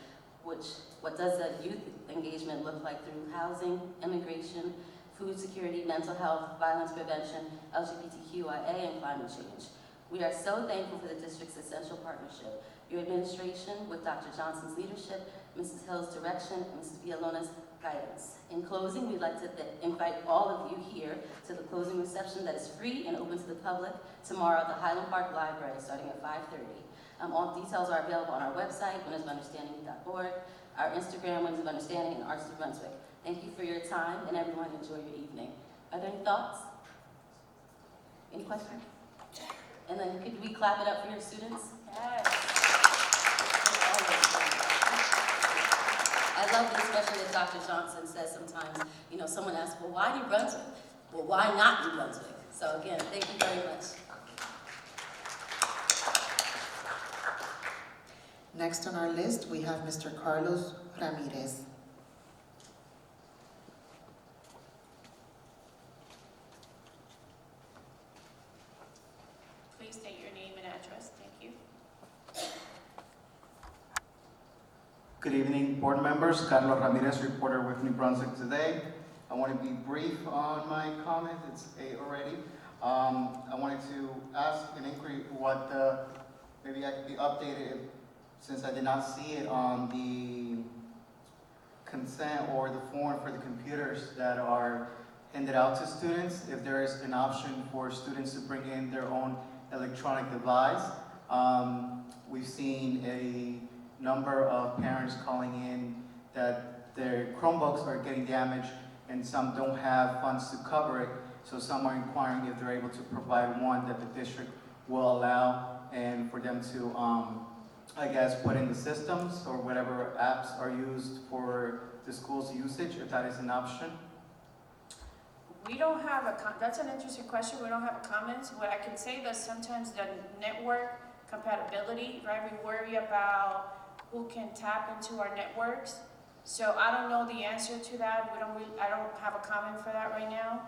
what does that youth engagement look like through housing, immigration, food security, mental health, violence prevention, LGBTQIA, and climate change. We are so thankful for the district's essential partnership, your administration with Dr. Johnson's leadership, Mrs. Hill's direction, and Mrs. Villalona's guidance. In closing, we'd like to invite all of you here to the closing reception that is free and open to the public tomorrow at the Highland Park Library starting at 5:30. All details are available on our website, windowsofundernstanding.org, our Instagram, Windows of Understanding, and Arts New Brunswick. Thank you for your time, and everyone enjoy your evening. Are there any thoughts? Any questions? And then could we clap it up for your students? Yes. I love the expression that Dr. Johnson says sometimes. You know, someone asks, well, why New Brunswick? Well, why not New Brunswick? So again, thank you very much. Next on our list, we have Mr. Carlos Ramirez. Please state your name and address. Thank you. Good evening, board members. Carlos Ramirez, reporter with New Brunswick Today. I want to be brief on my comment. It's 8 already. I wanted to ask an inquiry what the maybe I could be updated since I did not see it on the consent or the form for the computers that are handed out to students, if there is an option for students to bring in their own electronic device. We've seen a number of parents calling in that their Chromebooks are getting damaged and some don't have funds to cover it. So some are inquiring if they're able to provide one that the district will allow, and for them to, I guess, put in the systems or whatever apps are used for the school's usage, if that is an option. We don't have that's an interesting question. We don't have a comment. What I can say that sometimes the network compatibility, right? We worry about who can tap into our networks. So I don't know the answer to that. I don't have a comment for that right now.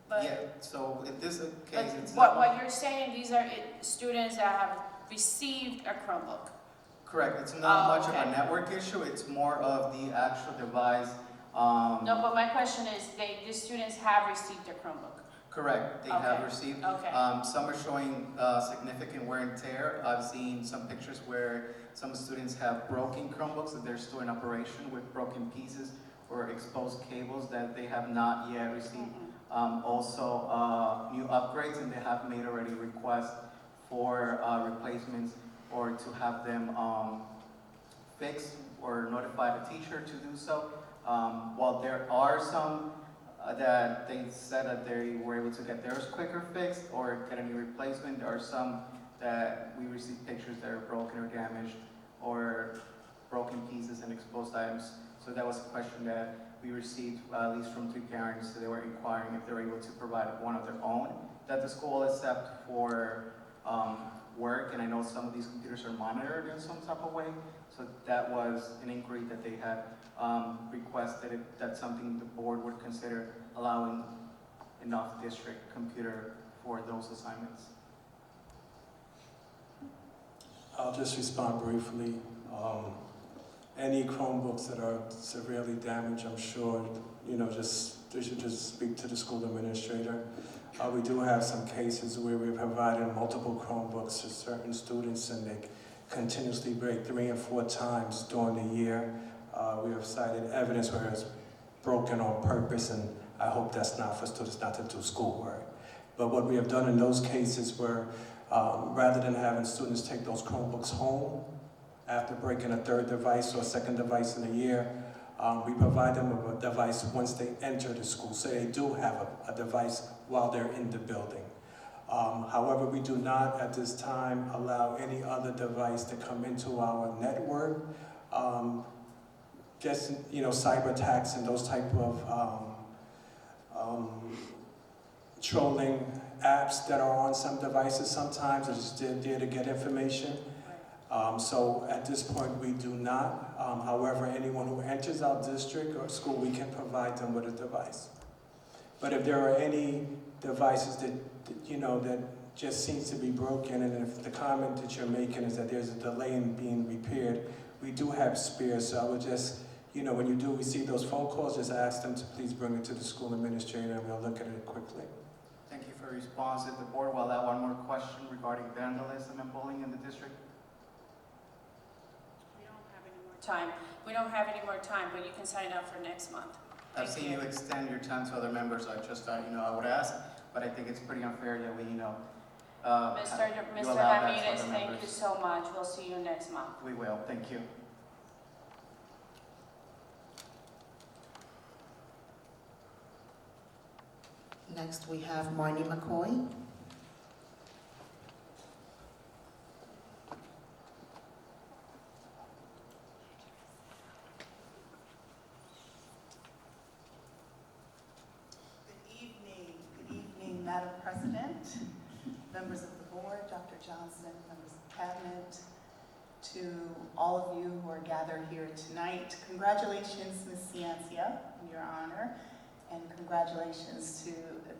But Yeah, so in this case, but it's what you're saying, these are students that have received a Chromebook. correct. It's not much okay. of a network issue. It's more of the actual device. No, but my question is, the students have received a Chromebook. Correct. They Okay. have received. Okay. Some are showing significant wear and tear. I've seen some pictures where some students have broken Chromebooks that they're still in operation with broken pieces or exposed cables that they have not yet received. Also, new upgrades, and they have made already requests for replacements or to have them fixed or notify the teacher to do so. While there are some that they said that they were able to get theirs quicker fixed or get a new replacement, there are some that we received pictures that are broken or damaged or broken pieces and exposed items. So that was a question that we received at least from 3 parents. So they were inquiring if they were able to provide one of their own that the school will accept for work. And I know some of these computers are monitored in some type of way. So that was an inquiry that they had requested, if that's something the board would consider allowing an off-district computer for those assignments. I'll just respond briefly. Any Chromebooks that are severely damaged, I'm sure, they should just speak to the school administrator. We do have some cases where we've provided multiple Chromebooks to certain students and they continuously break 3 and 4 times during the year. We have cited evidence where it's broken on purpose, and I hope that's not for students not to do schoolwork. But what we have done in those cases where rather than having students take those Chromebooks home after breaking a 3rd device or a 2nd device in a year, we provide them with a device once they enter the school, so they do have a device while they're in the building. However, we do not at this time allow any other device to come into our network. Just, cyber attacks and those type of trolling apps that are on some devices sometimes are just there to get information. So at this point, we do not. However, anyone who enters our district or school, we can provide them with a device. But if there are any devices that just seems to be broken, and if the comment that you're making is that there's a delay in being repaired, we do have spares. So I would just, when you do receive those phone calls, just ask them to please bring it to the school administrator and we'll look at it quickly. Thank you for your response. If the board will allow one more question regarding vandalism and bullying in the district. We don't have any more time. We don't have any more time, but you can sign up for next month. I've seen you extend your time to other members. I just thought, I would ask, but I think it's pretty unfair that we, Mr. allow that to Ramirez, other thank you members. so much. We'll see you next month. We will. Thank you. Next, we have Marnie McCoy. Good evening, Madam President, members of the board, Dr. Johnson, members of cabinet, to all of you who are gathered here tonight. Congratulations, Ms. Ciancia, in your honor, and congratulations to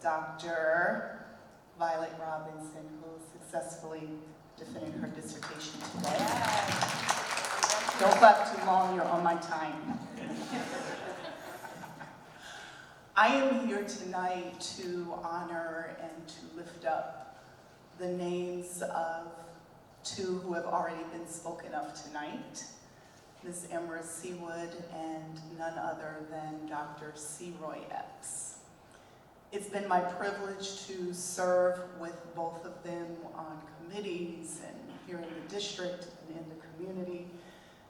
Dr. Violet Robinson, who successfully defended her dissertation today. Don't clap too long, you're on my time. I am here tonight to honor and to lift up the names of two who have already been spoken of tonight, Ms. Emra Seawood and none other than Dr. C. Roy Epps. It's been my privilege to serve with both of them on committees and here in the district and in the community.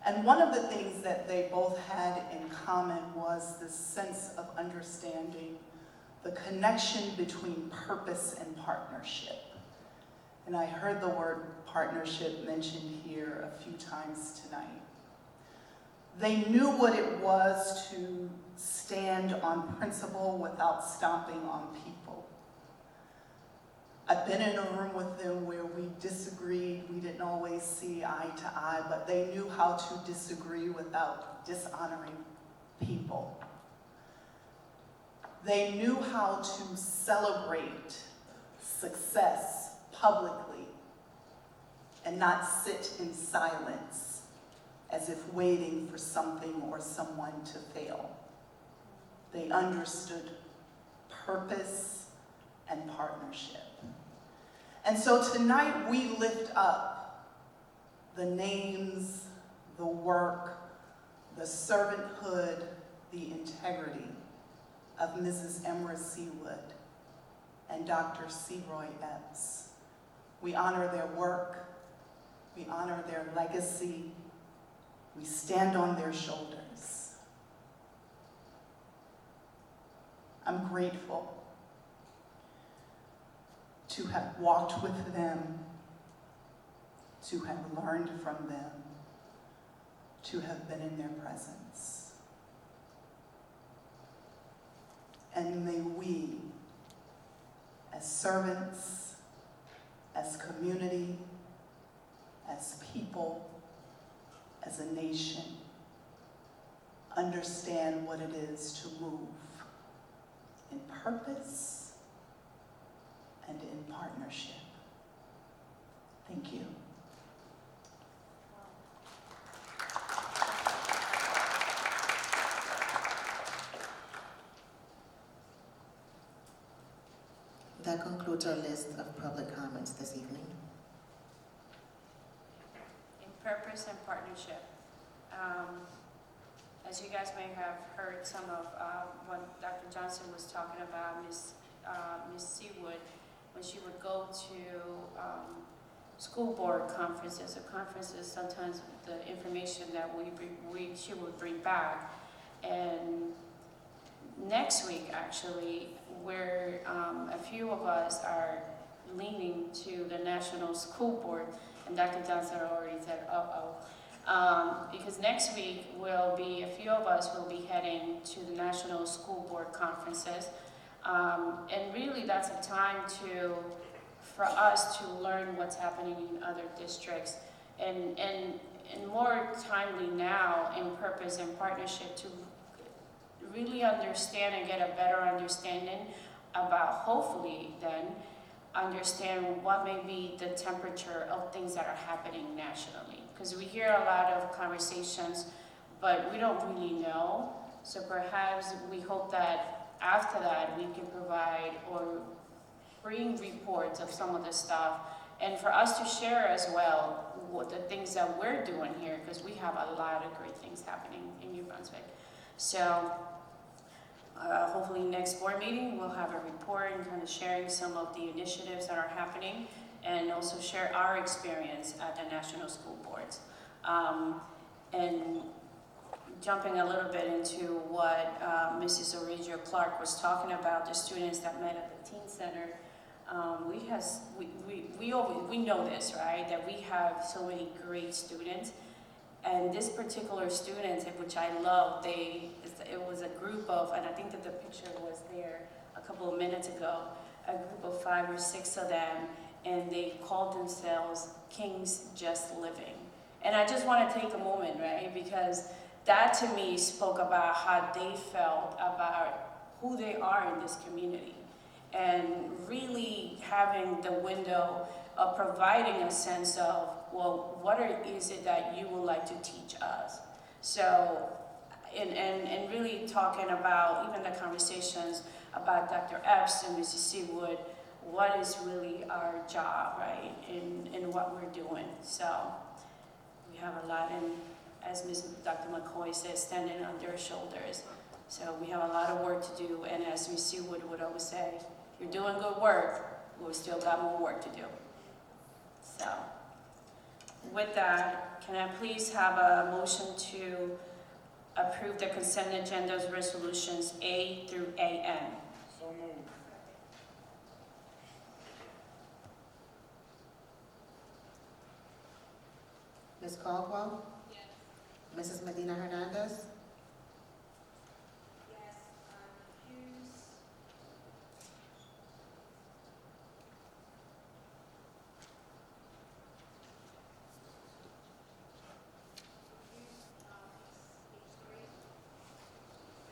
And one of the things that they both had in common was this sense of understanding the connection between purpose and partnership. And I heard the word partnership mentioned here a few times tonight. They knew what it was to stand on principle without stomping on people. I've been in a room with them where we disagreed, we didn't always see eye to eye, but they knew how to disagree without dishonoring people. They knew how to celebrate success publicly and not sit in silence as if waiting for something or someone to fail. They understood purpose and partnership. And so tonight we lift up the names, the work, the servanthood, the integrity of Mrs. Emra Seawood and Dr. C. Roy Epps. We honor their work, we honor their legacy, we stand on their shoulders. I'm grateful to have walked with them, to have learned from them, to have been in their presence. And may we, as servants, as community, as people, as a nation, understand what it is to move in purpose and in partnership. Thank you. That concludes our list of public comments this evening. In purpose and partnership. As you guys may have heard some of what Dr. Johnson was talking about, Ms. Seawood, when she would go to school board conferences or conferences, sometimes the information that she would bring back. And next week, actually, where a few of us are leaning to the National School Board, and Dr. Johnson already said, because next week will be, a few of us will be heading to the National School Board conferences. And really that's a time for us to learn what's happening in other districts, and more timely now in purpose and partnership to really understand and get a better understanding about, hopefully then, understand what may be the temperature of things that are happening nationally. Because we hear a lot of conversations, but we don't really know. So perhaps we hope that after that we can provide or bring reports of some of the stuff, and for us to share as well what the things that we're doing here, because we have a lot of great things happening in New Brunswick. So hopefully next board meeting we'll have a report and kind of sharing some of the initiatives that are happening, and also share our experience at the National School Boards. And jumping a little bit into what Mrs. Origio Clark was talking about, the students that met at the Teen Center, we know this, right? That we have so many great students, and this particular students, which I love, it was a group of, and I think that the picture was there a couple of minutes ago, a group of 5 or 6 of them, and they called themselves Kings Just Living. And I just want to take a moment, right? Because that to me spoke about how they felt about who they are in this community, and really having the window of providing a sense of, well, what is it that you would like to teach us? So, and really talking about even the conversations about Dr. Epps and Mrs. Seawood, what is really our job, right, in what we're doing. So we have a lot in, as Dr. McCoy says, standing on their shoulders. So we have a lot of work to do, and as Ms. Seawood would always say, you're doing good work, we've still got more work to do. So with that, can I please have a motion to approve the consent agenda's resolutions A through AN? So moved. Ms. Caldwell? Yes. Mrs. Medina Hernandez? Yes, recuse.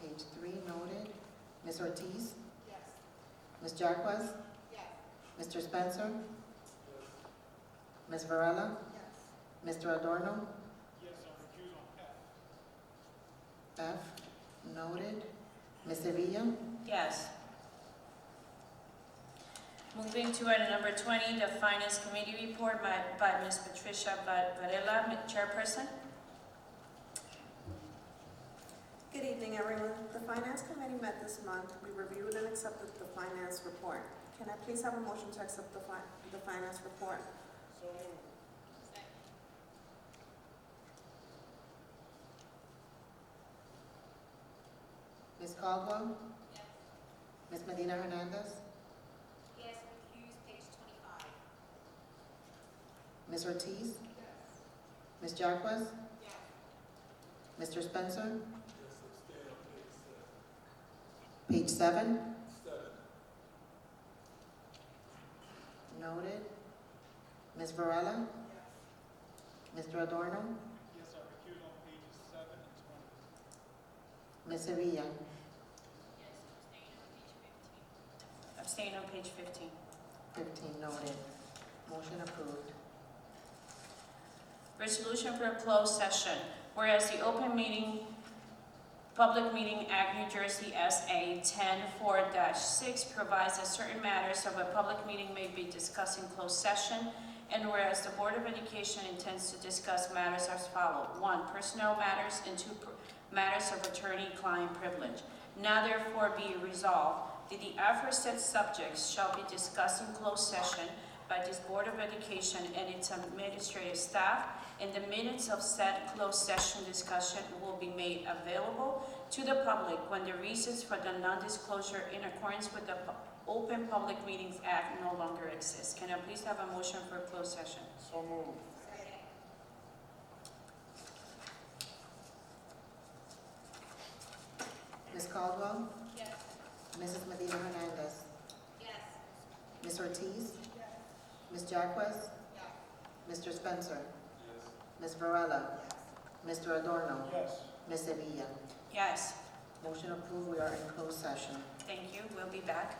Page 3, noted. Ms. Ortiz? Yes. Ms. Jacquez? Yes. Mr. Spencer? Ms. Varela? Yes. Mr. Adorno? Yes, I recuse on F. F, noted. Ms. Sevilla? Yes. Moving to item number 20, the Finance Committee report by Ms. Patricia Varela, Chairperson. Good evening, everyone. The Finance Committee met this month. We reviewed and accepted the finance report. Can I please have a motion to accept the finance report? So moved. Ms. Caldwell? Yes. Ms. Medina Hernandez? Yes, recuse, page 25. Ms. Ortiz? Yes. Ms. Jacquez? Yes. Mr. Spencer? Yes, abstain on page 7. Page 7, 7. noted. Ms. Varela? Yes. Mr. Adorno? Yes, I recuse on pages 7 and 20. Ms. Sevilla? Yes, Abstain abstain on page 15. on page 15. 15, noted. Motion approved. Resolution for a closed session. Whereas the Public Meeting Act, New Jersey, SA 10-4-6 provides that certain matters of a public meeting may be discussed in closed session, and whereas the Board of Education intends to discuss matters as follows. 1, personnel matters, and 2, matters of attorney-client privilege. Now therefore be resolved that the aforesaid subjects shall be discussed in closed session by this Board of Education and its administrative staff, and the minutes of said closed session discussion will be made available to the public when the reasons for the non-disclosure in accordance with the Open Public Meetings Act no longer exist. Can I please have a motion for a closed session? So moved. Ms. Caldwell? Yes. Mrs. Medina Hernandez? Yes. Ms. Ortiz? Yes. Ms. Jacquez? Yes. Mr. Spencer? Yes. Ms. Varela? Mr. Adorno? Yes. Ms. Sevilla? Yes, Motion approved. We are in closed session. thank you. We'll be back.